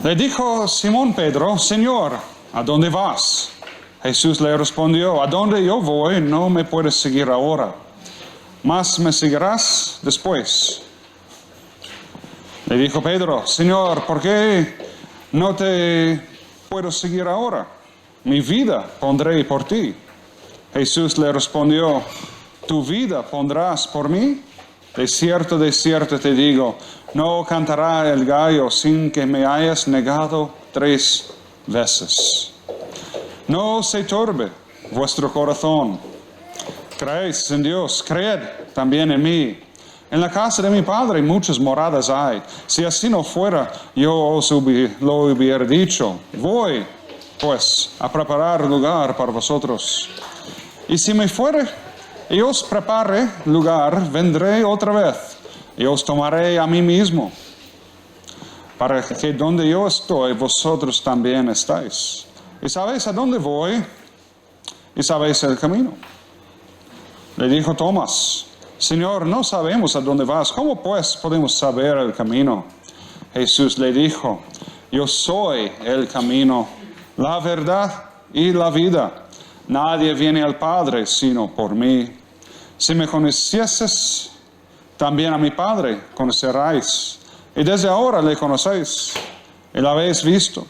Le dijo Simón Pedro: Señor, ¿a dónde vas? Jesús le respondió: a donde yo voy no me puedes seguir ahora, mas me seguirás después. Le dijo Pedro: Señor, ¿por qué no te puedo seguir ahora? Mi vida pondré por ti. Jesús le respondió: ¿tu vida pondrás por mí? De cierto te digo, no cantará el gallo sin que me hayas negado 3 veces. No se turbe vuestro corazón. Creéis en Dios, creed también en mí. En la casa de mi Padre muchas moradas hay. Si así no fuera, yo os lo hubiera dicho. Voy, pues, a preparar lugar para vosotros. Y si me fuere y os prepare lugar, vendré otra vez y os tomaré a mí mismo, para que donde yo estoy, vosotros también estáis. Y sabéis a dónde voy y sabéis el camino. Le dijo Tomás: Señor, no sabemos a dónde vas, ¿cómo pues podemos saber el camino? Jesús le dijo: yo soy el camino, la verdad y la vida. Nadie viene al Padre sino por mí. Si me conocieses, también a mi Padre conoceráis. Y desde ahora le conocéis y lo habéis visto.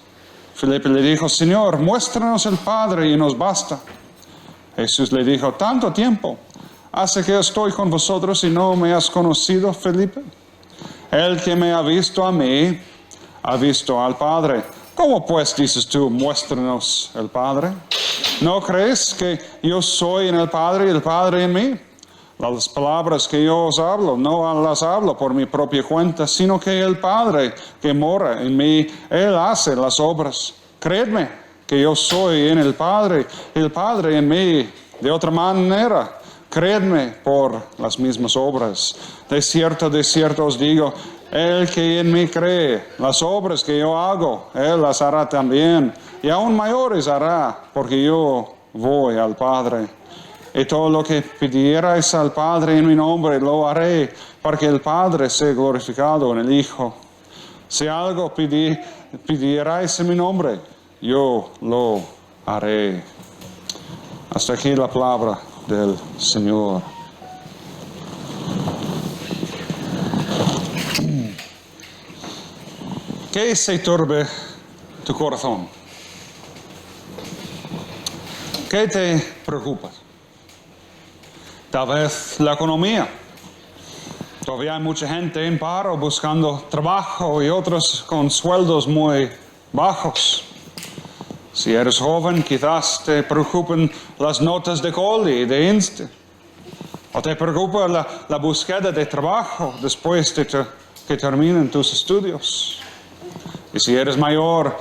Felipe le dijo: Señor, muéstranos el Padre y nos basta. Jesús le dijo: ¿tanto tiempo hace que estoy con vosotros y no me has conocido, Felipe? El que me ha visto a mí, ha visto al Padre. ¿Cómo pues dices tú, muéstranos el Padre? ¿No crees que yo soy en el Padre y el Padre en mí? Las palabras que yo os hablo, no las hablo por mi propia cuenta, sino que el Padre que mora en mí, Él hace las obras. Creedme que yo soy en el Padre y el Padre en mí. De otra manera, creedme por las mismas obras. De cierto os digo, el que en mí cree, las obras que yo hago, Él las hará también. Y aún mayores hará, porque yo voy al Padre. Y todo lo que pidierais al Padre en mi nombre, lo haré, para que el Padre sea glorificado en el Hijo. Si algo pidierais en mi nombre, yo lo haré. Hasta aquí la palabra del Señor. ¿Qué se turbe tu corazón? ¿Qué te preocupa? Tal vez la economía. Todavía hay mucha gente en paro buscando trabajo y otros con sueldos muy bajos. Si eres joven, quizás te preocupen las notas de Colli y de Inste. O te preocupa la búsqueda de trabajo después de que terminen tus estudios. Y si eres mayor,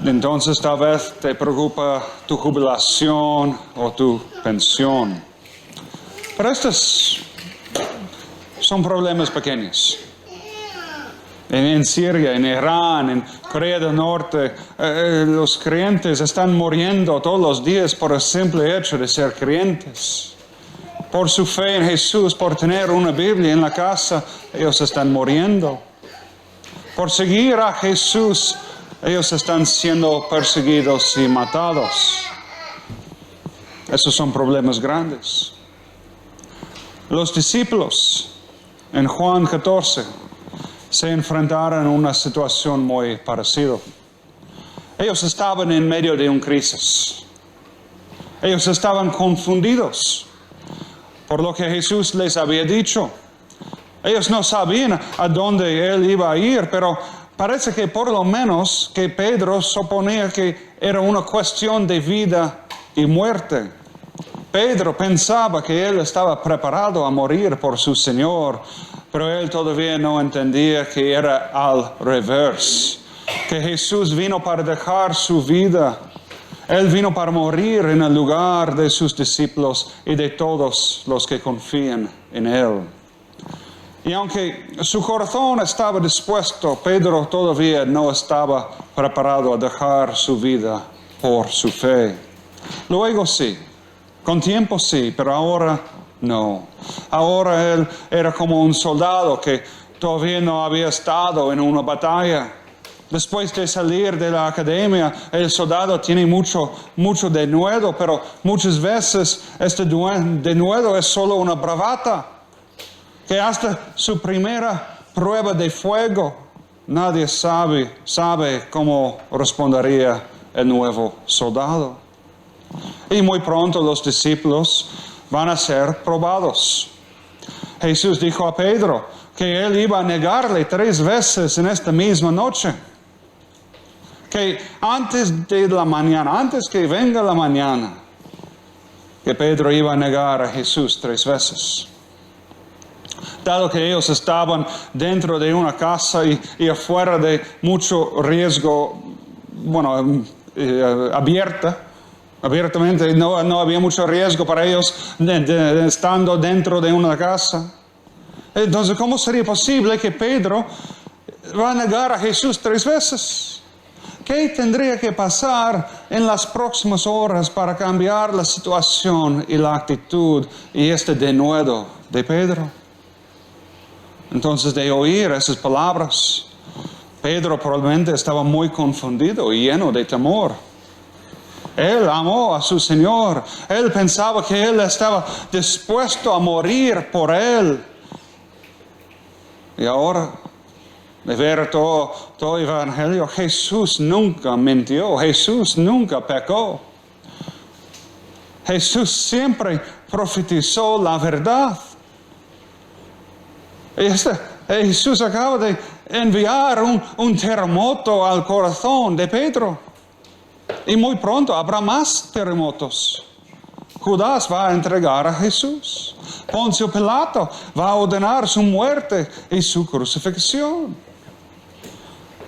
entonces tal vez te preocupa tu jubilación o tu pensión. Pero estos son problemas pequeños. En Siria, en Irán, en Corea del Norte, los creyentes están muriendo todos los días por el simple hecho de ser creyentes. Por su fe en Jesús, por tener una Biblia en la casa, ellos están muriendo. Por seguir a Jesús, ellos están siendo perseguidos y matados. Esos son problemas grandes. Los discípulos en Juan 14 se enfrentaron a una situación muy parecida. Ellos estaban en medio de una crisis. Ellos estaban confundidos por lo que Jesús les había dicho. Ellos no sabían a dónde Él iba a ir, pero parece que por lo menos que Pedro suponía que era una cuestión de vida y muerte. Pedro pensaba que él estaba preparado a morir por su Señor, pero él todavía no entendía que era al revés, que Jesús vino para dejar su vida. Él vino para morir en el lugar de sus discípulos y de todos los que confían en Él. Y aunque su corazón estaba dispuesto, Pedro todavía no estaba preparado a dejar su vida por su fe. Luego sí. Con tiempo sí, pero ahora no. Ahora él era como un soldado que todavía no había estado en una batalla. Después de salir de la academia, el soldado tiene mucho denuedo, pero muchas veces este denuedo es solo una bravata, que hasta su primera prueba de fuego, nadie sabe cómo respondería el nuevo soldado. Y muy pronto los discípulos van a ser probados. Jesús dijo a Pedro que él iba a negarle 3 veces en esta misma noche. Que antes de la mañana, antes que venga la mañana, que Pedro iba a negar a Jesús 3 veces. Dado que ellos estaban dentro de una casa y afuera de mucho riesgo, abiertamente no había mucho riesgo para ellos estando dentro de una casa. Entonces, ¿cómo sería posible que Pedro va a negar a Jesús 3 veces? ¿Qué tendría que pasar en las próximas horas para cambiar la situación y la actitud y este denuedo de Pedro? Entonces, de oír esas palabras, Pedro probablemente estaba muy confundido y lleno de temor. Él amó a su Señor. Él pensaba que Él estaba dispuesto a morir por Él. Y ahora, de ver todo el Evangelio, Jesús nunca mintió, Jesús nunca pecó. Jesús siempre profetizó la verdad. Jesús acaba de enviar un terremoto al corazón de Pedro. Y muy pronto habrá más terremotos. Judas va a entregar a Jesús. Poncio Pilato va a ordenar su muerte y su crucifixión.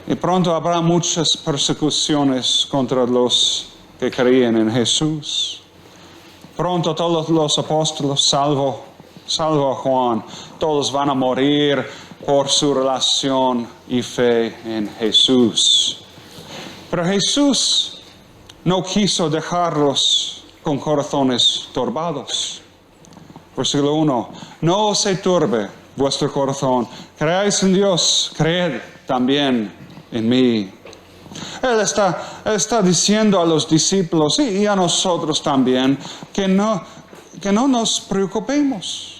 Y pronto habrá muchas persecuciones contra los que creían en Jesús. Pronto todos los apóstoles, salvo a Juan, todos van a morir por su relación y fe en Jesús. Pero Jesús no quiso dejarlos con corazones turbados. Versículo 1. No se turbe vuestro corazón. Creáis en Dios, creed también en mí. Él está diciendo a los discípulos y a nosotros también que no nos preocupemos.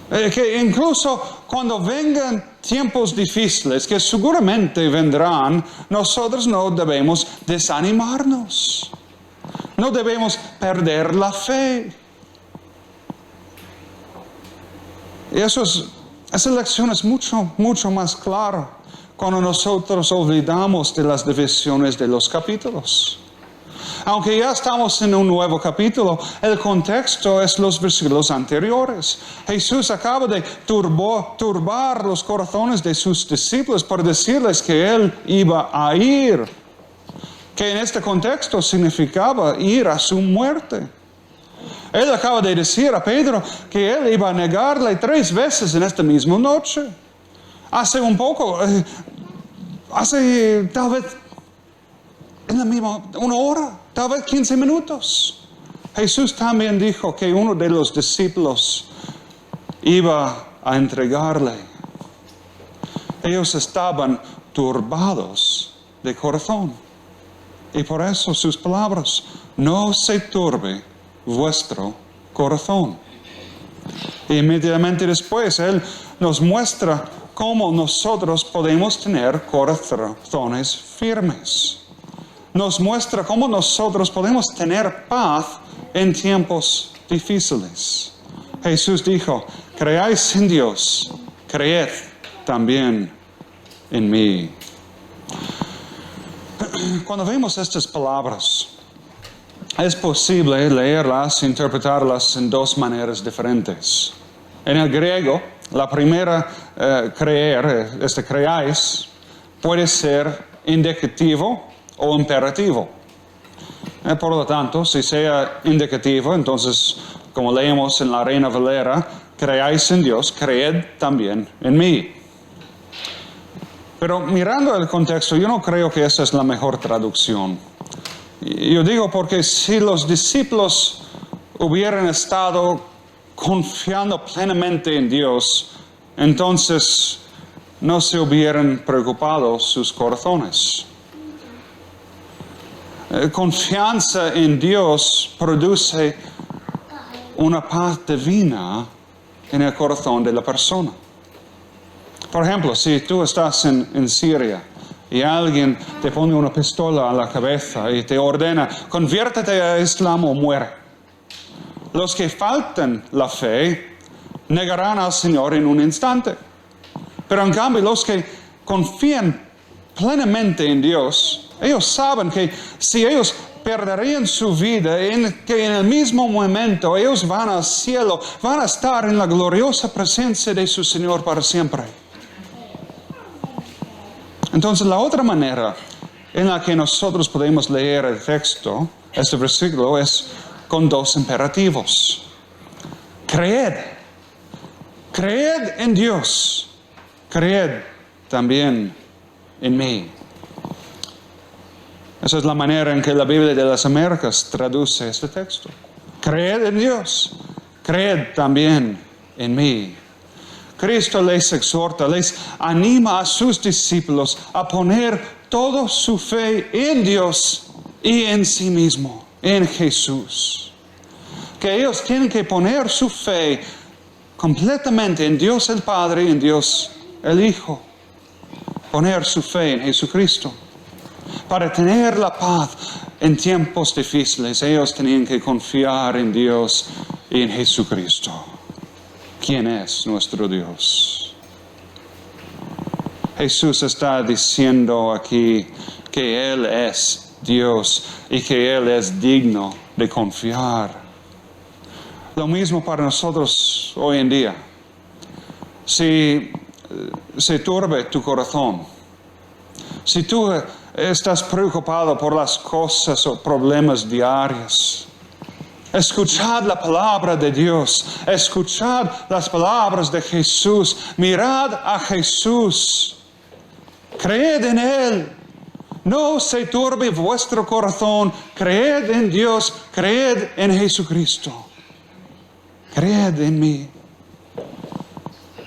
Que incluso cuando vengan tiempos difíciles, que seguramente vendrán, nosotros no debemos desanimarnos. No debemos perder la fe. Y esa lección es mucho más clara cuando nosotros olvidamos de las divisiones de los capítulos. Aunque ya estamos en un nuevo capítulo, el contexto es los versículos anteriores. Jesús acaba de turbar los corazones de sus discípulos por decirles que Él iba a ir. Que en este contexto significaba ir a su muerte. Él acaba de decir a Pedro que Él iba a negarle 3 veces en esta misma noche. Hace tal vez en la misma, 1 hora, tal vez 15 minutos. Jesús también dijo que uno de los discípulos iba a entregarle. Ellos estaban turbados de corazón. Y por eso sus palabras, no se turbe vuestro corazón. Y inmediatamente después Él nos muestra cómo nosotros podemos tener corazones firmes. Nos muestra cómo nosotros podemos tener paz en tiempos difíciles. Jesús dijo, creáis en Dios, creed también en mí. Cuando vemos estas palabras, es posible leerlas e interpretarlas en 2 maneras diferentes. En el griego, la primera, creer, creáis, puede ser indicativo o imperativo. Por lo tanto, si sea indicativo, entonces, como leemos en la Reina Valera, creáis en Dios, creed también en mí. Pero mirando el contexto, yo no creo que esa es la mejor traducción. Yo digo porque si los discípulos hubieran estado confiando plenamente en Dios, entonces no se hubieran preocupado sus corazones. Confianza en Dios produce una paz divina en el corazón de la persona. Por ejemplo, si tú estás en Siria y alguien te pone una pistola a la cabeza y te ordena, conviértete a Islam o muere. Los que faltan la fe negarán al Señor en un instante. Pero en cambio, los que confían plenamente en Dios, ellos saben que si ellos perderían su vida, que en el mismo momento ellos van al cielo, van a estar en la gloriosa presencia de su Señor para siempre. Entonces, la otra manera en la que nosotros podemos leer el texto, este versículo, es con dos imperativos. Creed en Dios, creed también en mí. Esa es la manera en que la Biblia de las Américas traduce este texto. Creed en Dios, creed también en mí. Cristo les exhorta, les anima a sus discípulos a poner toda su fe en Dios y en sí mismo, en Jesús. Que ellos tienen que poner su fe completamente en Dios el Padre y en Dios el Hijo. Poner su fe en Jesucristo. Para tener la paz en tiempos difíciles, ellos tenían que confiar en Dios y en Jesucristo. ¿Quién es nuestro Dios? Jesús está diciendo aquí que Él es Dios y que Él es digno de confiar. Lo mismo para nosotros hoy en día. Si se turbe tu corazón, si tú estás preocupado por las cosas o problemas diarios, escuchad la palabra de Dios, escuchad las palabras de Jesús, mirad a Jesús, creed en Él, no se turbe vuestro corazón, creed en Dios, creed en Jesucristo, creed en mí.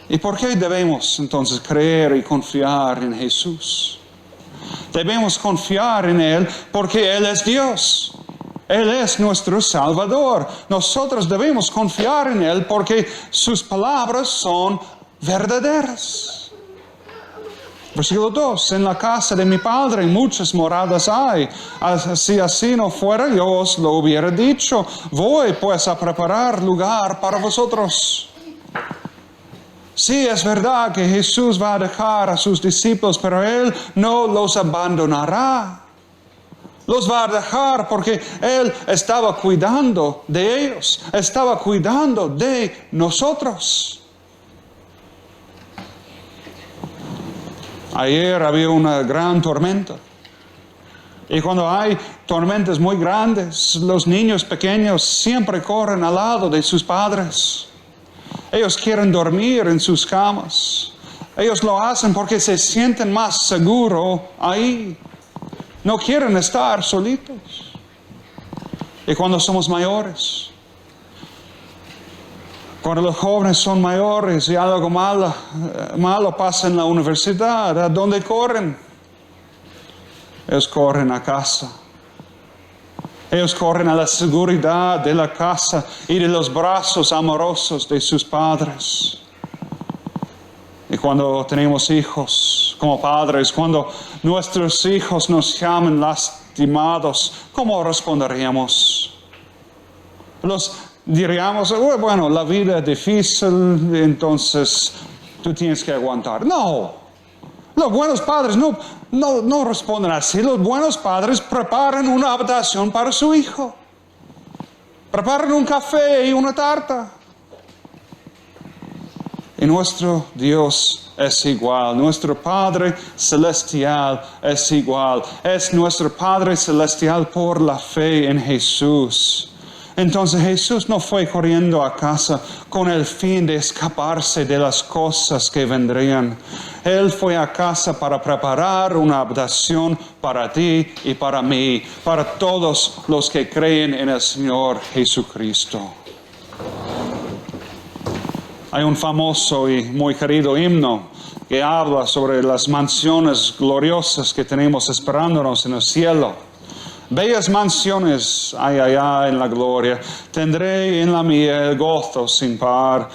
¿Y por qué debemos entonces creer y confiar en Jesús? Debemos confiar en Él porque Él es Dios. Él es nuestro Salvador. Nosotros debemos confiar en Él porque sus palabras son verdaderas. Versículo 2. En la casa de mi Padre muchas moradas hay. Si así no fuera, yo os lo hubiera dicho. Voy pues a preparar lugar para vosotros. Sí, es verdad que Jesús va a dejar a sus discípulos, pero Él no los abandonará. Los va a dejar porque Él estaba cuidando de ellos, estaba cuidando de nosotros. Ayer había una gran tormenta. Y cuando hay tormentas muy grandes, los niños pequeños siempre corren al lado de sus padres. Ellos quieren dormir en sus camas. Ellos lo hacen porque se sienten más seguros ahí. No quieren estar solitos. Y cuando somos mayores, cuando los jóvenes son mayores y algo malo pasa en la universidad, ¿a dónde corren? Ellos corren a casa. Ellos corren a la seguridad de la casa y de los brazos amorosos de sus padres. Y cuando tenemos hijos como padres, cuando nuestros hijos nos llaman lastimados, ¿cómo responderíamos? Los diríamos, bueno, la vida es difícil, entonces tú tienes que aguantar. No, los buenos padres no responden así. Los buenos padres preparan una habitación para su hijo. Preparan un café y una tarta. Y nuestro Dios es igual. Nuestro Padre Celestial es igual. Es nuestro Padre Celestial por la fe en Jesús. Entonces Jesús no fue corriendo a casa con el fin de escaparse de las cosas que vendrían. Él fue a casa para preparar una habitación para ti y para mí, para todos los que creen en el Señor Jesucristo. Hay un famoso y muy querido himno que habla sobre las mansiones gloriosas que tenemos esperándonos en el cielo. Bellas mansiones hay allá en la gloria, tendré en la mía el gozo sin par.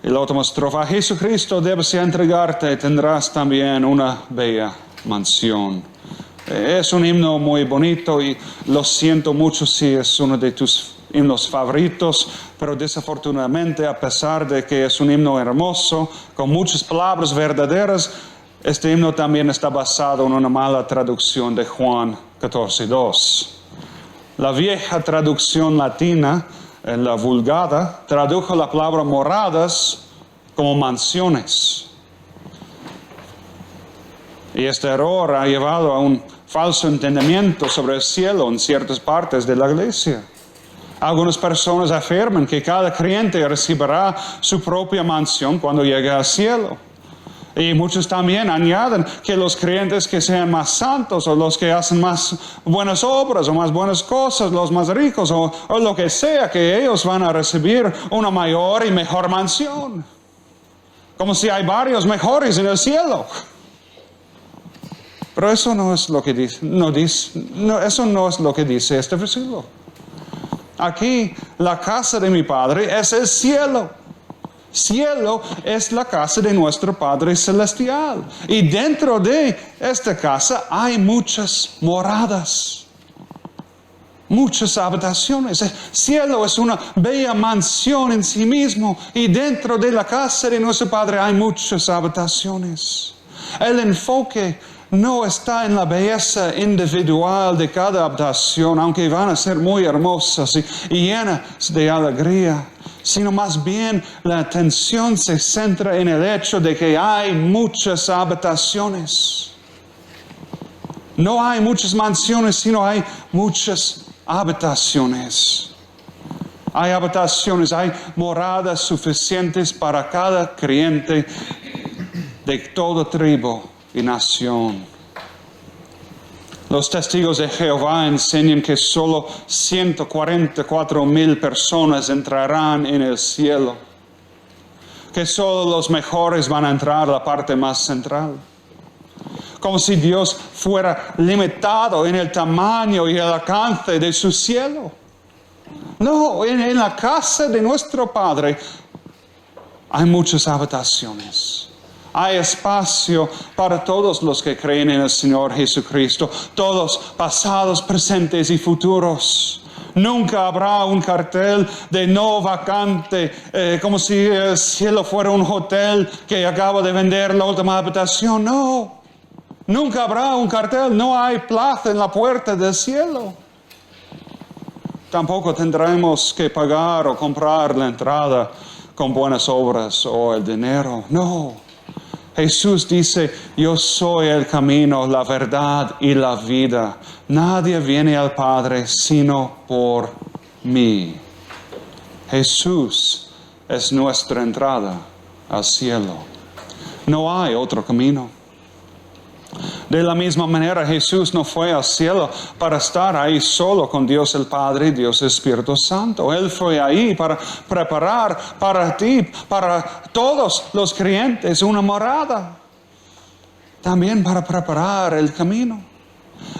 Y la última estrofa, a Jesucristo debes entregarte, tendrás también una bella mansión. Es un himno muy bonito y lo siento mucho si es uno de tus himnos favoritos, pero desafortunadamente, a pesar de que es un himno hermoso, con muchas palabras verdaderas, este himno también está basado en una mala traducción de Juan 14:2. La vieja traducción latina, la Vulgata, tradujo la palabra moradas como mansiones. Y este error ha llevado a un falso entendimiento sobre el cielo en ciertas partes de la iglesia. Algunas personas afirman que cada creyente recibirá su propia mansión cuando llegue al cielo. Y muchos también añaden que los creyentes que sean más santos o los que hacen más buenas obras o más buenas cosas, los más ricos o lo que sea, que ellos van a recibir una mayor y mejor mansión. Como si hay varios mejores en el cielo. Pero eso no es lo que dice, eso no es lo que dice este versículo. Aquí la casa de mi Padre es el cielo. Cielo es la casa de nuestro Padre Celestial. Y dentro de esta casa hay muchas moradas. Muchas habitaciones. El cielo es una bella mansión en sí mismo. Y dentro de la casa de nuestro Padre hay muchas habitaciones. El enfoque no está en la belleza individual de cada habitación, aunque van a ser muy hermosas y llenas de alegría, sino más bien la atención se centra en el hecho de que hay muchas habitaciones. No hay muchas mansiones, sino hay muchas habitaciones. Hay habitaciones, hay moradas suficientes para cada creyente de toda tribu y nación. Los testigos de Jehová enseñan que solo 144,000 personas entrarán en el cielo, que solo los mejores van a entrar a la parte más central. Como si Dios fuera limitado en el tamaño y el alcance de su cielo. No, en la casa de nuestro Padre hay muchas habitaciones. Hay espacio para todos los que creen en el Señor Jesucristo, todos pasados, presentes y futuros. Nunca habrá un cartel de no vacante, como si el cielo fuera un hotel que acaba de vender la última habitación. No, nunca habrá un cartel, no hay plaza en la puerta del cielo. Tampoco tendremos que pagar o comprar la entrada con buenas obras o el dinero. No. Jesús dice, yo soy el camino, la verdad y la vida. Nadie viene al Padre sino por mí. Jesús es nuestra entrada al cielo. No hay otro camino. De la misma manera, Jesús no fue al cielo para estar ahí solo con Dios el Padre y Dios el Espíritu Santo. Él fue ahí para preparar para ti, para todos los creyentes, una morada. También para preparar el camino.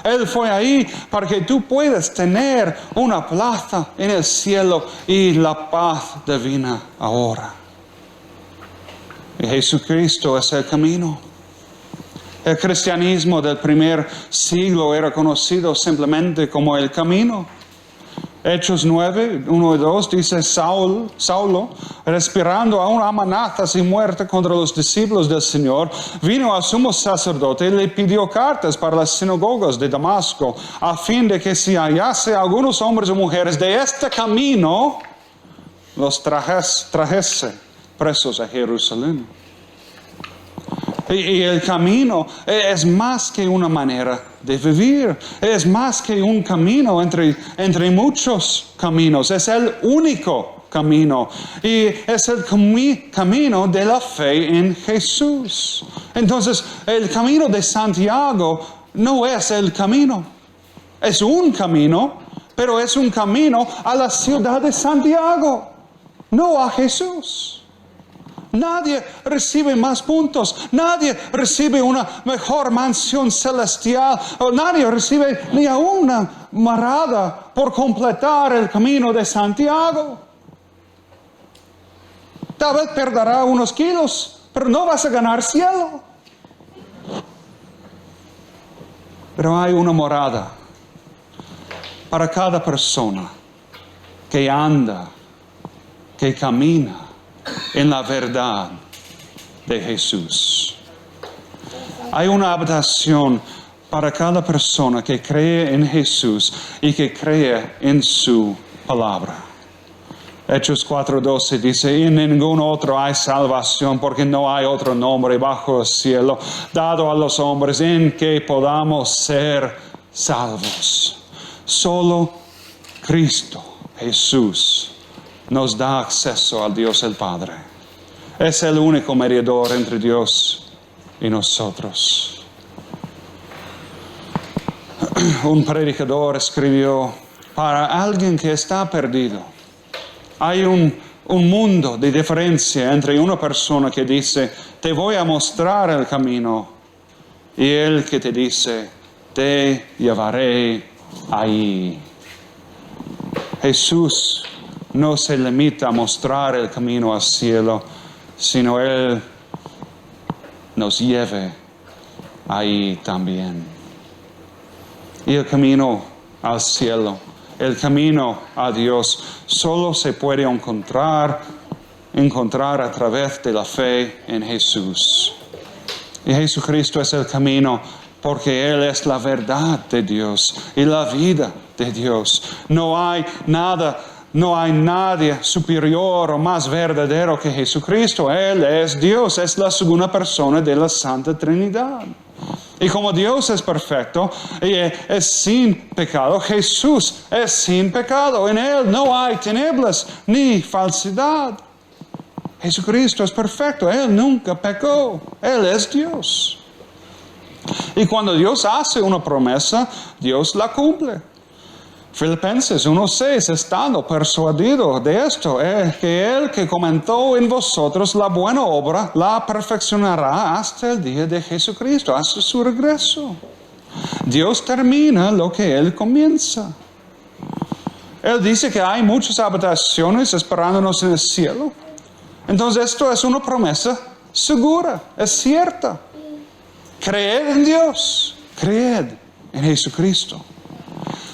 Él fue ahí para que tú puedas tener una plaza en el cielo y la paz divina ahora. Y Jesucristo es el camino. El cristianismo del primer siglo era conocido simplemente como el camino. Hechos 9, 1 y 2 dice Saulo, respirando aún amenazas y muerte contra los discípulos del Señor, vino al sumo sacerdote y le pidió cartas para las sinagogas de Damasco, a fin de que si hallase algunos hombres o mujeres de este camino, los trajese presos a Jerusalén. Y el camino es más que una manera de vivir. Es más que un camino entre muchos caminos. Es el único camino. Y es el camino de la fe en Jesús. Entonces, el camino de Santiago no es el camino. Es un camino, pero es un camino a la ciudad de Santiago, no a Jesús. Nadie recibe más puntos. Nadie recibe una mejor mansión celestial. O nadie recibe ni aún una morada por completar el camino de Santiago. Tal vez perderá unos kilos, pero no vas a ganar cielo. Pero hay una morada para cada persona que anda, que camina en la verdad de Jesús. Hay una habitación para cada persona que cree en Jesús y que cree en su palabra. Hechos 4:12 dice, en ningún otro hay salvación porque no hay otro nombre bajo el cielo dado a los hombres en que podamos ser salvos. Solo Cristo Jesús nos da acceso al Dios el Padre. Es el único mediador entre Dios y nosotros. Un predicador escribió, para alguien que está perdido, hay un mundo de diferencia entre una persona que dice, te voy a mostrar el camino, y el que te dice, te llevaré ahí. Jesús no se limita a mostrar el camino al cielo, sino Él nos lleve ahí también. Y el camino al cielo, el camino a Dios, solo se puede encontrar a través de la fe en Jesús. Y Jesucristo es el camino porque Él es la verdad de Dios y la vida de Dios. No hay nadie superior o más verdadero que Jesucristo. Él es Dios, es la segunda persona de la Santa Trinidad. Y como Dios es perfecto y es sin pecado, Jesús es sin pecado. En Él no hay tinieblas ni falsedad. Jesucristo es perfecto, Él nunca pecó, Él es Dios. Y cuando Dios hace una promesa, Dios la cumple. Filipenses 1:6, estando persuadido de esto, que Él que comenzó en vosotros la buena obra, la perfeccionará hasta el día de Jesucristo, hasta su regreso. Dios termina lo que Él comienza. Él dice que hay muchas habitaciones esperándonos en el cielo. Entonces esto es una promesa segura, es cierta. Creed en Dios, creed en Jesucristo.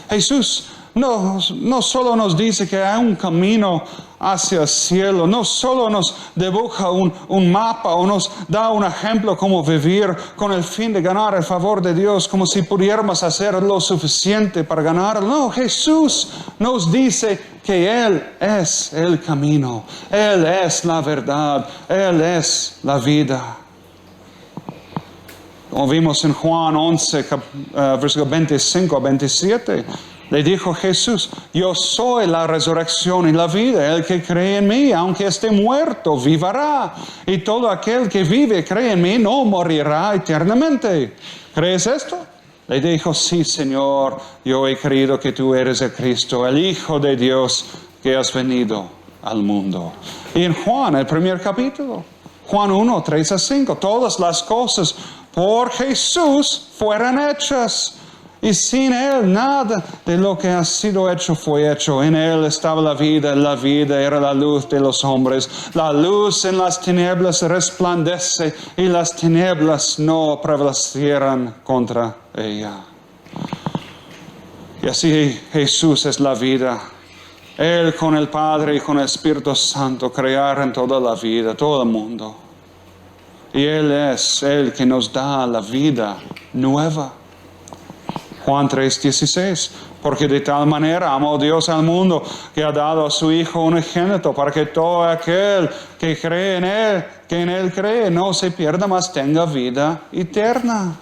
Jesús no solo nos dice que hay un camino hacia el cielo, no solo nos dibuja un mapa o nos da un ejemplo cómo vivir con el fin de ganar el favor de Dios, como si pudiéramos hacer lo suficiente para ganarlo. No, Jesús nos dice que Él es el camino, Él es la verdad, Él es la vida. Como vimos en Juan 11, versículos 25 a 27, le dijo Jesús, yo soy la resurrección y la vida. El que cree en mí, aunque esté muerto, vivirá. Y todo aquel que vive y cree en mí no morirá eternamente. ¿Crees esto? Le dijo, sí, Señor, yo he creído que tú eres el Cristo, el Hijo de Dios que has venido al mundo. Y en Juan, el primer capítulo, Juan 1, 3 a 5, todas las cosas por Jesús fueron hechas. Y sin Él nada de lo que ha sido hecho fue hecho. En Él estaba la vida era la luz de los hombres. La luz en las tinieblas resplandece y las tinieblas no prevalecieron contra ella. Y así Jesús es la vida. Él con el Padre y con el Espíritu Santo crearon toda la vida, todo el mundo. Y Él es el que nos da la vida nueva. Juan 3:16, porque de tal manera amó Dios al mundo que ha dado a su Hijo unigénito para que todo aquel que cree en Él, que en Él cree, no se pierda, mas tenga vida eterna.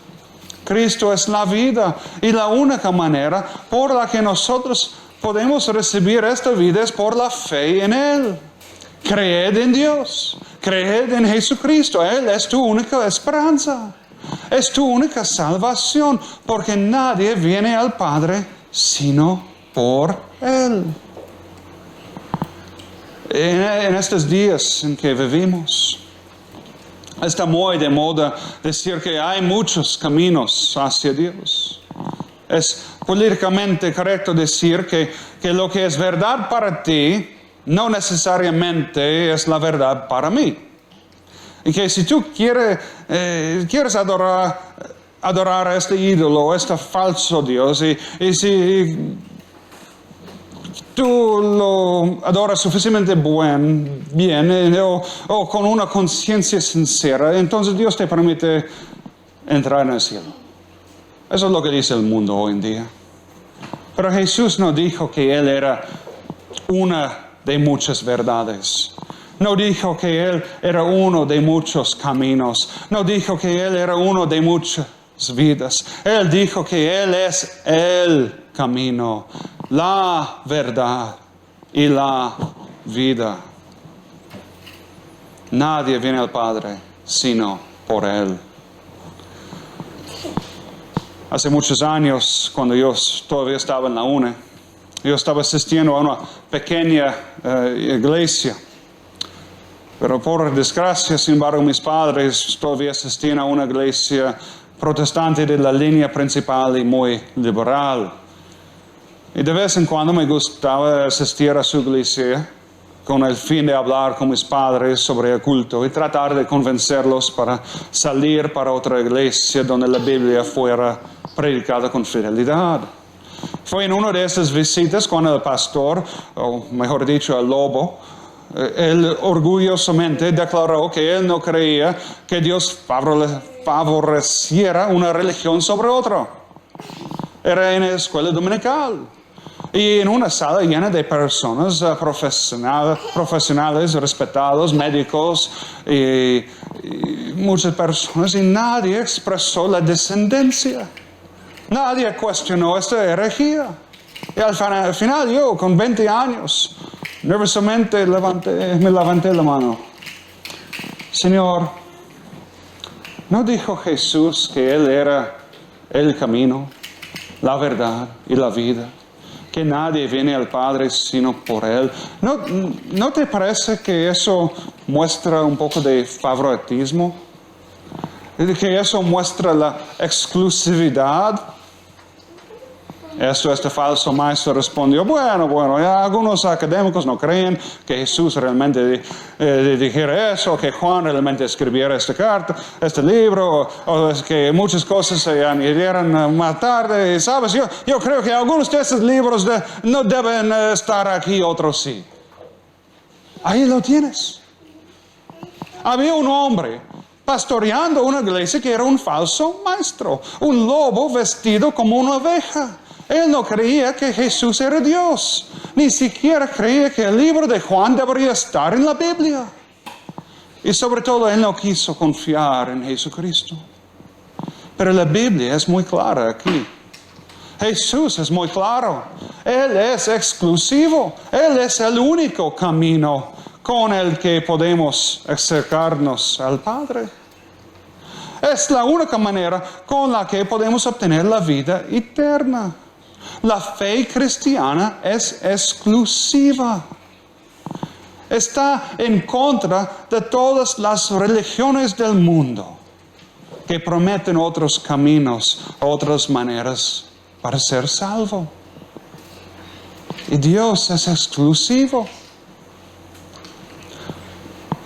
Cristo es la vida y la única manera por la que nosotros podemos recibir esta vida es por la fe en Él. Creed en Dios, creed en Jesucristo, Él es tu única esperanza. Es tu única salvación, porque nadie viene al Padre sino por Él. En estos días en que vivimos, Está muy de moda decir que hay muchos caminos hacia Dios. Es políticamente correcto decir que lo que es verdad para ti no necesariamente es la verdad para mí. Y que si tú quieres adorar a este ídolo, a este falso Dios, y si tú lo adoras suficientemente bien o con una conciencia sincera, entonces Dios te permite entrar en el cielo. Eso es lo que dice el mundo hoy en día. Pero Jesús no dijo que Él era una de muchas verdades. No dijo que Él era uno de muchos caminos. No dijo que Él era uno de muchas vidas. Él dijo que Él es el camino, la verdad y la vida. Nadie viene al Padre sino por Él. Hace muchos años, cuando yo todavía estaba en la UNE, yo estaba asistiendo a una pequeña iglesia. Pero por desgracia, sin embargo, mis padres todavía asistían a una iglesia protestante de la línea principal y muy liberal. Y de vez en cuando me gustaba asistir a su iglesia con el fin de hablar con mis padres sobre el culto y tratar de convencerlos para salir para otra iglesia donde la Biblia fuera predicada con fidelidad. Fue en una de esas visitas cuando el pastor, o mejor dicho, el lobo, él orgullosamente declaró que él no creía que Dios favoreciera una religión sobre otra. Era en la escuela dominical. Y en una sala llena de personas profesionales, respetados, médicos y muchas personas, y nadie expresó la descendencia. Nadie cuestionó esta herejía. Y al final yo, con 20 años, nerviosamente me levanté la mano. Señor, ¿no dijo Jesús que Él era el camino, la verdad y la vida? Que nadie viene al Padre sino por Él. ¿No te parece que eso muestra un poco de favoritismo? Que eso muestra la exclusividad. Este falso maestro respondió, bueno, ya algunos académicos no creen que Jesús realmente dijera eso, que Juan realmente escribiera esta carta, este libro, o que muchas cosas se añadieran más tarde. ¿Sabes? Yo creo que algunos de esos libros no deben estar aquí, otros sí. Ahí lo tienes. Había un hombre pastoreando una iglesia que era un falso maestro, un lobo vestido como una oveja. Él no creía que Jesús era Dios. Ni siquiera creía que el libro de Juan debería estar en la Biblia. Y sobre todo, él no quiso confiar en Jesucristo. Pero la Biblia es muy clara aquí. Jesús es muy claro. Él es exclusivo. Él es el único camino con el que podemos acercarnos al Padre. Es la única manera con la que podemos obtener la vida eterna. La fe cristiana es exclusiva. Está en contra de todas las religiones del mundo que prometen otros caminos, otras maneras para ser salvo. Y Dios es exclusivo.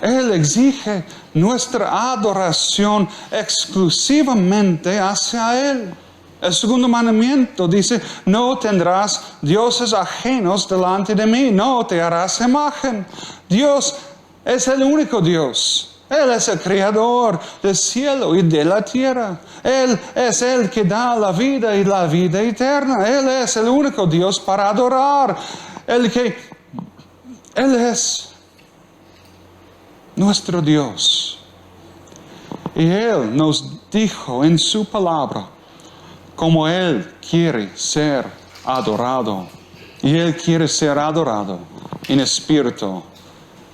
Él exige nuestra adoración exclusivamente hacia Él. El segundo mandamiento dice, no tendrás dioses ajenos delante de mí, no te harás imagen. Dios es el único Dios. Él es el creador del cielo y de la tierra. Él es el que da la vida y la vida eterna. Él es el único Dios para adorar. Él es nuestro Dios. Y Él nos dijo en su palabra cómo Él quiere ser adorado. Y Él quiere ser adorado en espíritu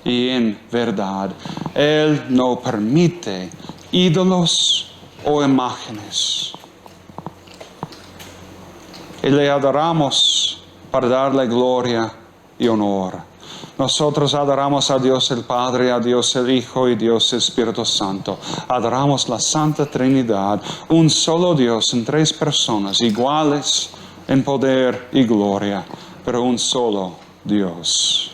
y en verdad. Él no permite ídolos o imágenes. Y le adoramos para darle gloria y honor. Nosotros adoramos a Dios el Padre, a Dios el Hijo y Dios el Espíritu Santo. Adoramos la Santa Trinidad, un solo Dios en tres personas, iguales en poder y gloria, pero un solo Dios.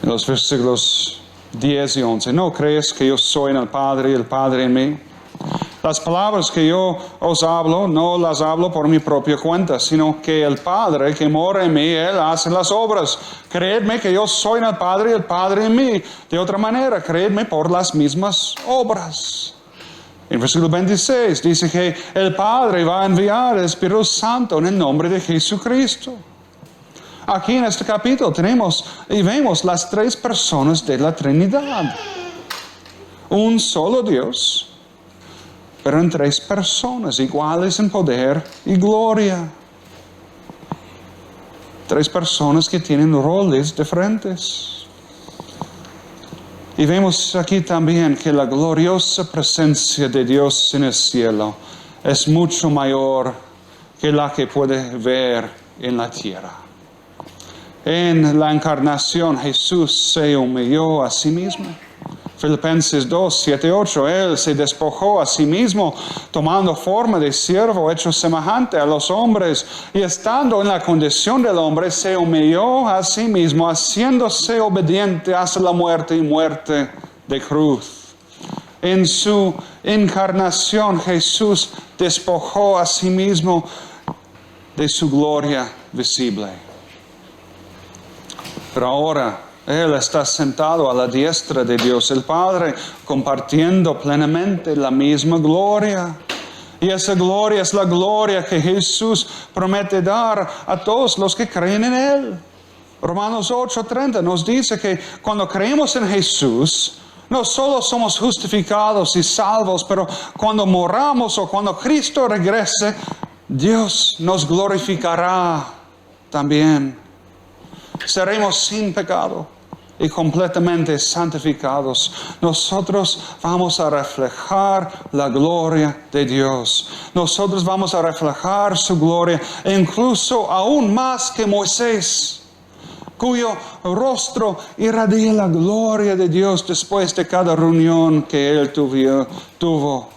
En los versículos 10 y 11, ¿no crees que yo soy en el Padre y el Padre en mí? Las palabras que yo os hablo, no las hablo por mi propia cuenta, sino que el Padre que mora en mí, Él hace las obras. Creedme que yo soy en el Padre y el Padre en mí. De otra manera, creedme por las mismas obras. En versículo 26 dice que el Padre va a enviar el Espíritu Santo en el nombre de Jesucristo. Aquí en este capítulo tenemos y vemos las tres personas de la Trinidad. Un solo Dios, pero en tres personas, iguales en poder y gloria. Tres personas que tienen roles diferentes. Y vemos aquí también que la gloriosa presencia de Dios en el cielo es mucho mayor que la que puede ver en la tierra. En la encarnación Jesús se humilló a sí mismo. Filipenses 2, 7, 8, Él se despojó a sí mismo, tomando forma de siervo, hecho semejante a los hombres, y estando en la condición del hombre, se humilló a sí mismo, haciéndose obediente hasta la muerte y muerte de cruz. En su encarnación, Jesús despojó a sí mismo de su gloria visible. Pero ahora, Él está sentado a la diestra de Dios el Padre, compartiendo plenamente la misma gloria. Y esa gloria es la gloria que Jesús promete dar a todos los que creen en Él. Romanos 8:30 nos dice que cuando creemos en Jesús, no solo somos justificados y salvos, pero cuando moramos o cuando Cristo regrese, Dios nos glorificará también. Seremos sin pecado y completamente santificados. Nosotros vamos a reflejar la gloria de Dios. Nosotros vamos a reflejar su gloria, incluso aún más que Moisés, cuyo rostro irradia la gloria de Dios después de cada reunión que él tuvo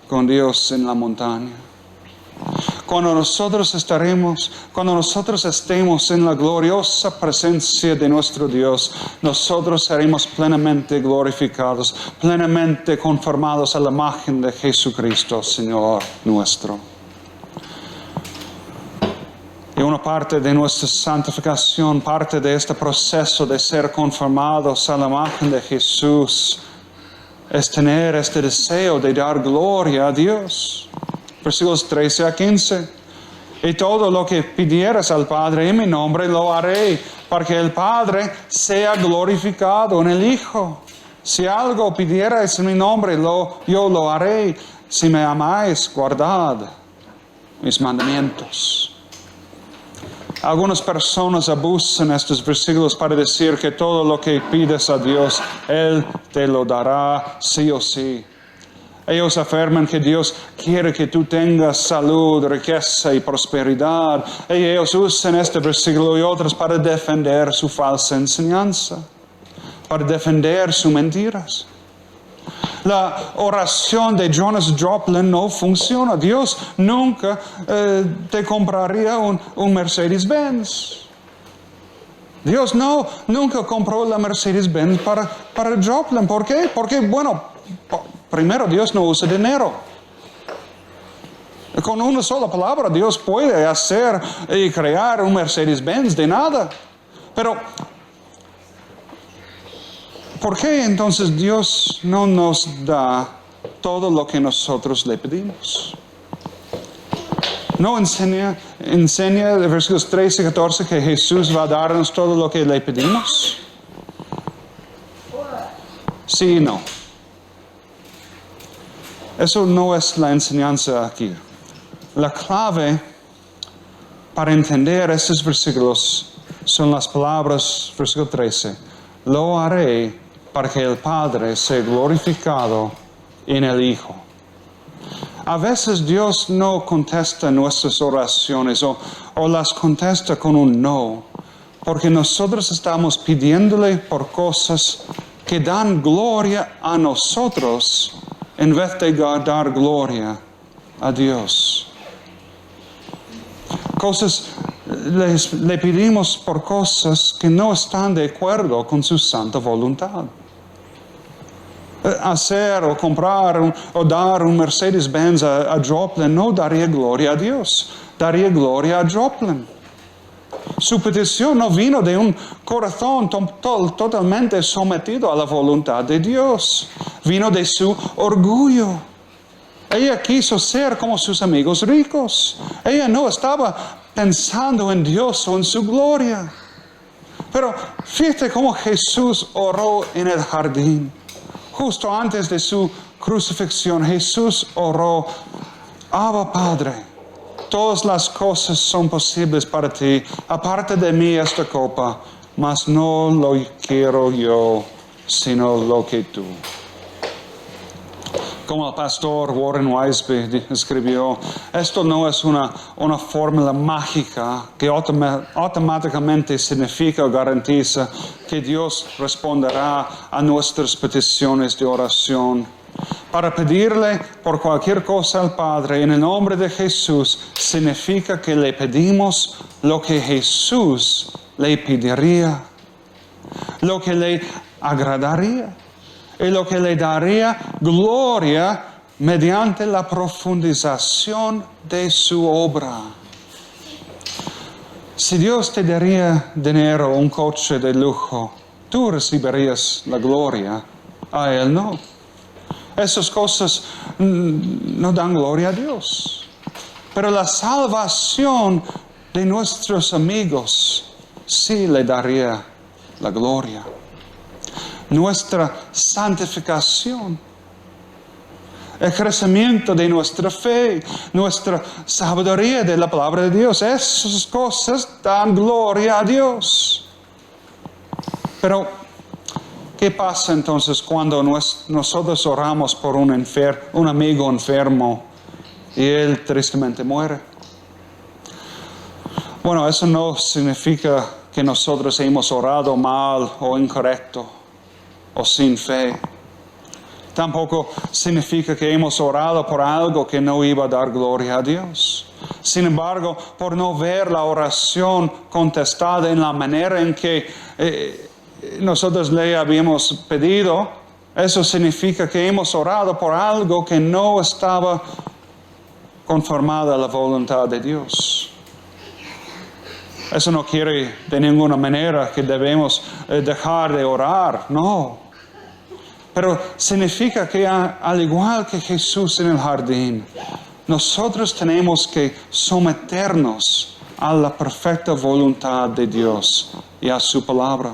con Dios en la montaña. Cuando nosotros estemos en la gloriosa presencia de nuestro Dios, nosotros seremos plenamente glorificados, plenamente conformados a la imagen de Jesucristo, Señor nuestro. Y una parte de nuestra santificación, parte de este proceso de ser conformados a la imagen de Jesús, es tener este deseo de dar gloria a Dios. Versículos 13 a 15. Y todo lo que pidieras al Padre en mi nombre lo haré, para que el Padre sea glorificado en el Hijo. Si algo pidierais en mi nombre, yo lo haré. Si me amáis, guardad mis mandamientos. Algunas personas abusan estos versículos para decir que todo lo que pides a Dios, Él te lo dará sí o sí. Ellos afirman que Dios quiere que tú tengas salud, riqueza y prosperidad. Y ellos usan este versículo y otros para defender su falsa enseñanza, para defender sus mentiras. La oración de Jonas Joplin no funciona. Dios nunca te compraría un Mercedes-Benz. Dios nunca compró la Mercedes-Benz para Joplin. ¿Por qué? Porque, primero, Dios no usa dinero. Con una sola palabra, Dios puede hacer y crear un Mercedes-Benz de nada. Pero, ¿por qué entonces Dios no nos da todo lo que nosotros le pedimos? ¿No enseña en versículos 13 y 14 que Jesús va a darnos todo lo que le pedimos? Sí y no. Eso no es la enseñanza aquí. La clave para entender estos versículos son las palabras, versículo 13. Lo haré para que el Padre sea glorificado en el Hijo. A veces Dios no contesta nuestras oraciones o las contesta con un no, Porque nosotros estamos pidiéndole por cosas que dan gloria a nosotros en vez de dar gloria a Dios. Le pedimos por cosas que no están de acuerdo con su santa voluntad. Hacer o comprar o dar un Mercedes-Benz a Joplin no daría gloria a Dios, daría gloria a Joplin. Su petición no vino de un corazón totalmente sometido a la voluntad de Dios, vino de su orgullo. Ella quiso ser como sus amigos ricos. Ella no estaba pensando en Dios o en su gloria. Pero fíjate cómo Jesús oró en el jardín. Justo antes de su crucifixión, Jesús oró: Abba, Padre, todas las cosas son posibles para ti. Aparte de mí esta copa, mas no lo quiero yo, sino lo que tú. Como el pastor Warren Wiersbe escribió, esto no es una fórmula mágica que automáticamente significa o garantiza que Dios responderá a nuestras peticiones de oración. Para pedirle por cualquier cosa al Padre en el nombre de Jesús significa que le pedimos lo que Jesús le pediría, lo que le agradaría y lo que le daría gloria mediante la profundización de su obra. Si Dios te daría dinero o un coche de lujo, tú recibirías la gloria, a Él no. Esas cosas no dan gloria a Dios. Pero la salvación de nuestros amigos sí le daría la gloria. Nuestra santificación, el crecimiento de nuestra fe, nuestra sabiduría de la palabra de Dios, esas cosas dan gloria a Dios. Pero, ¿qué pasa entonces cuando nosotros oramos por un amigo enfermo y él tristemente muere? Bueno, eso no significa que nosotros hemos orado mal o incorrecto o sin fe. Tampoco significa que hemos orado por algo que no iba a dar gloria a Dios. Sin embargo, por no ver la oración contestada en la manera en que nosotros le habíamos pedido, eso significa que hemos orado por algo que no estaba conformado a la voluntad de Dios. Eso no quiere de ninguna manera que debemos dejar de orar, no. Pero significa que al igual que Jesús en el jardín, nosotros tenemos que someternos a la perfecta voluntad de Dios y a su palabra.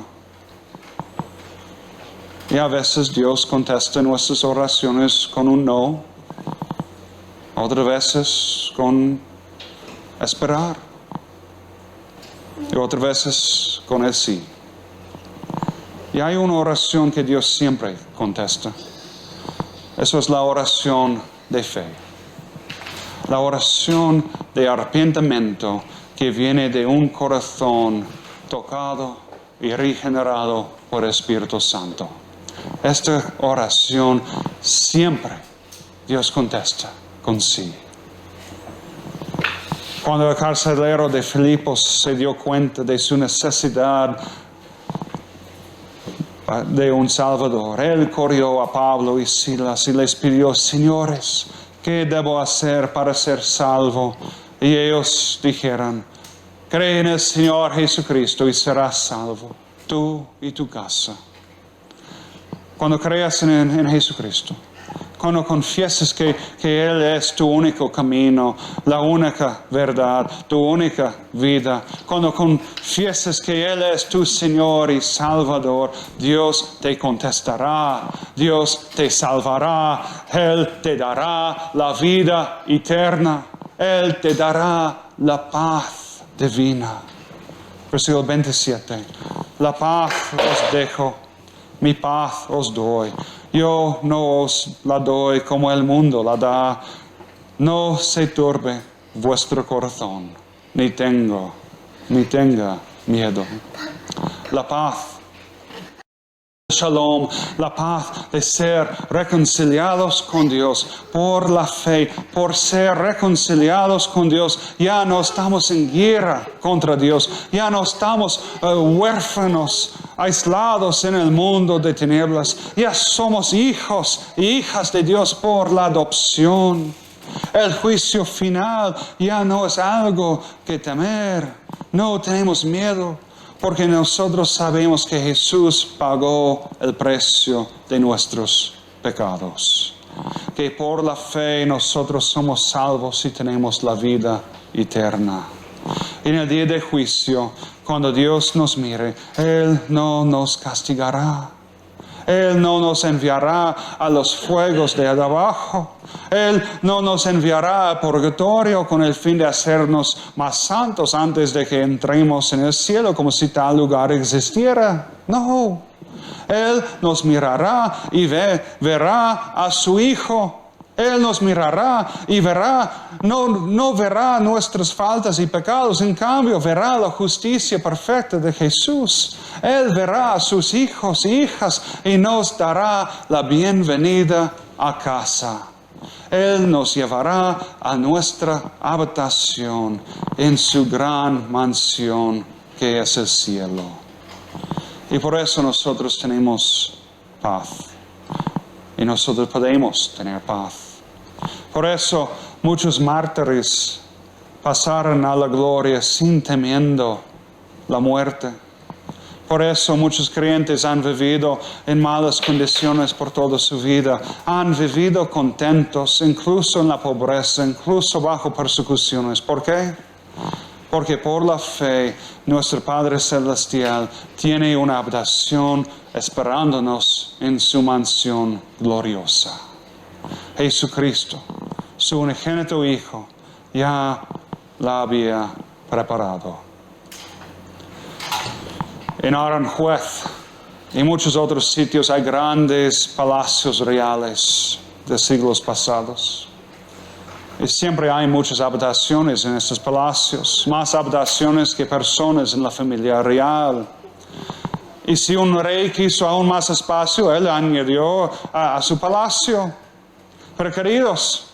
Y a veces Dios contesta nuestras oraciones con un no, otras veces con esperar, y otras veces con el sí. Y hay una oración que Dios siempre contesta. Eso es la oración de fe. La oración de arrepentimiento que viene de un corazón tocado y regenerado por el Espíritu Santo. Esta oración siempre Dios contesta con sí. Cuando el carcelero de Filipos se dio cuenta de su necesidad de un Salvador, él corrió a Pablo y Silas y les pidió: Señores, ¿qué debo hacer para ser salvo? Y ellos dijeron: Cree en el Señor Jesucristo y serás salvo, tú y tu casa. Cuando creas en Jesucristo, cuando confiesas que Él es tu único camino, la única verdad, tu única vida, cuando confiesas que Él es tu Señor y Salvador, Dios te contestará, Dios te salvará, Él te dará la vida eterna, Él te dará la paz divina. Versículo 27. La paz os dejo, mi paz os doy. Yo no os la doy como el mundo la da. No se turbe vuestro corazón, ni tenga miedo. La paz. Shalom, la paz de ser reconciliados con Dios por la fe, por ser reconciliados con Dios. Ya no estamos en guerra contra Dios, ya no estamos huérfanos, aislados en el mundo de tinieblas. Ya somos hijos e hijas de Dios por la adopción. El juicio final ya no es algo que temer, no tenemos miedo. Porque nosotros sabemos que Jesús pagó el precio de nuestros pecados. Que por la fe nosotros somos salvos y tenemos la vida eterna. En el día de juicio, cuando Dios nos mire, Él no nos castigará. Él no nos enviará a los fuegos de abajo. Él no nos enviará al purgatorio con el fin de hacernos más santos antes de que entremos en el cielo, como si tal lugar existiera. No. Él nos mirará y verá a su Hijo. Él nos mirará y verá, no verá nuestras faltas y pecados, en cambio verá la justicia perfecta de Jesús. Él verá a sus hijos e hijas y nos dará la bienvenida a casa. Él nos llevará a nuestra habitación en su gran mansión que es el cielo. Y por eso nosotros tenemos paz. Y nosotros podemos tener paz. Por eso muchos mártires pasaron a la gloria sin temiendo la muerte. Por eso muchos creyentes han vivido en malas condiciones por toda su vida. Han vivido contentos, incluso en la pobreza, incluso bajo persecuciones. ¿Por qué? Porque por la fe nuestro Padre Celestial tiene una habitación esperándonos en su mansión gloriosa. Jesucristo, su unigénito Hijo, ya la había preparado. En Aranjuez y muchos otros sitios hay grandes palacios reales de siglos pasados. Y siempre hay muchas habitaciones en estos palacios, más habitaciones que personas en la familia real. Y si un rey quiso aún más espacio, él añadió a su palacio. Pero queridos,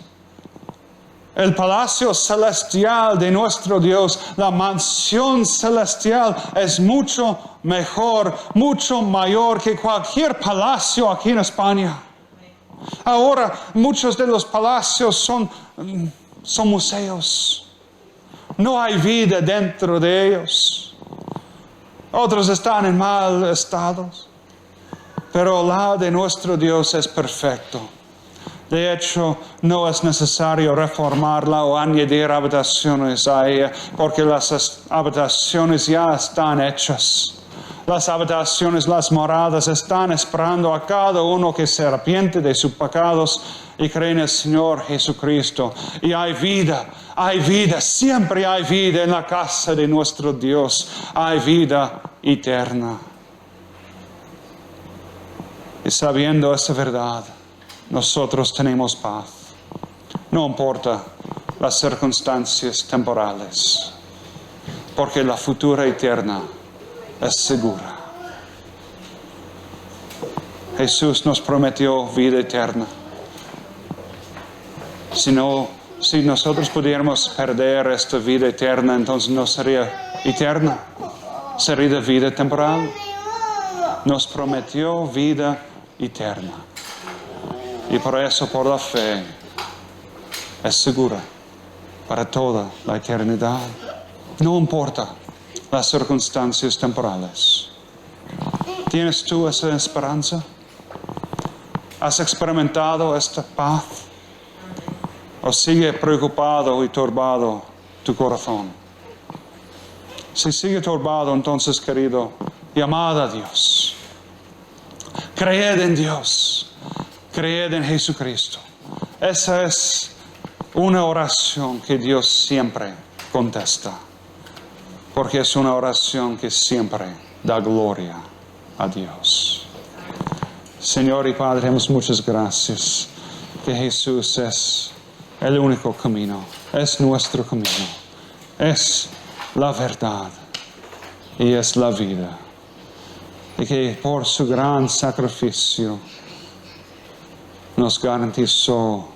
el palacio celestial de nuestro Dios, la mansión celestial es mucho mejor, mucho mayor que cualquier palacio aquí en España. Ahora muchos de los palacios son museos. No hay vida dentro de ellos. Otros están en mal estado. Pero la de nuestro Dios es perfecto. De hecho, no es necesario reformarla o añadir habitaciones a ella, porque las habitaciones ya están hechas. Las habitaciones, las moradas están esperando a cada uno que se arrepiente de sus pecados y cree en el Señor Jesucristo. Y hay vida, siempre hay vida en la casa de nuestro Dios. Hay vida eterna. Y sabiendo esa verdad, nosotros tenemos paz. No importa las circunstancias temporales, porque la futura eterna es segura. Jesús nos prometió vida eterna. Si nosotros pudiéramos perder esta vida eterna, entonces no sería eterna, sería vida temporal. Nos prometió vida eterna. Y por eso, por la fe, es segura para toda la eternidad. No importa las circunstancias temporales. ¿Tienes tú esa esperanza? ¿Has experimentado esta paz? ¿O sigue preocupado y turbado tu corazón? Si sigue turbado, entonces, querido, llamad a Dios. Creed en Dios. Creed en Jesucristo. Esa es una oración que Dios siempre contesta. Porque es una oración que siempre da gloria a Dios. Señor y Padre, damos muchas gracias que Jesús es el único camino, es nuestro camino, es la verdad. y es la vida. Y que por su gran sacrificio nos garantizó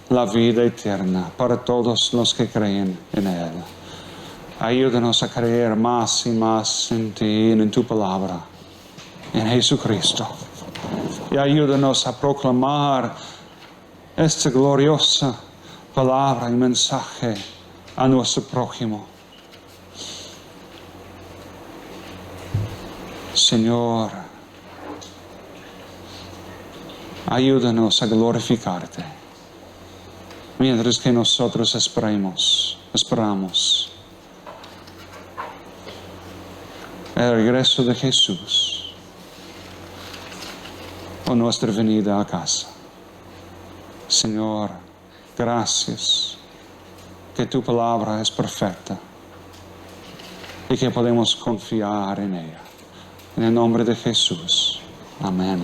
la vida eterna para todos los que creen en Él. Ayúdanos a creer más y más en ti y en tu palabra, en Jesucristo. Y ayúdanos a proclamar esta gloriosa palabra y mensaje a nuestro prójimo. Señor, ayúdanos a glorificarte mientras que nosotros esperamos el regreso de Jesús o nuestra venida a casa. Señor, gracias que tu palabra es perfecta y que podemos confiar en ella. En el nombre de Jesús. Amén.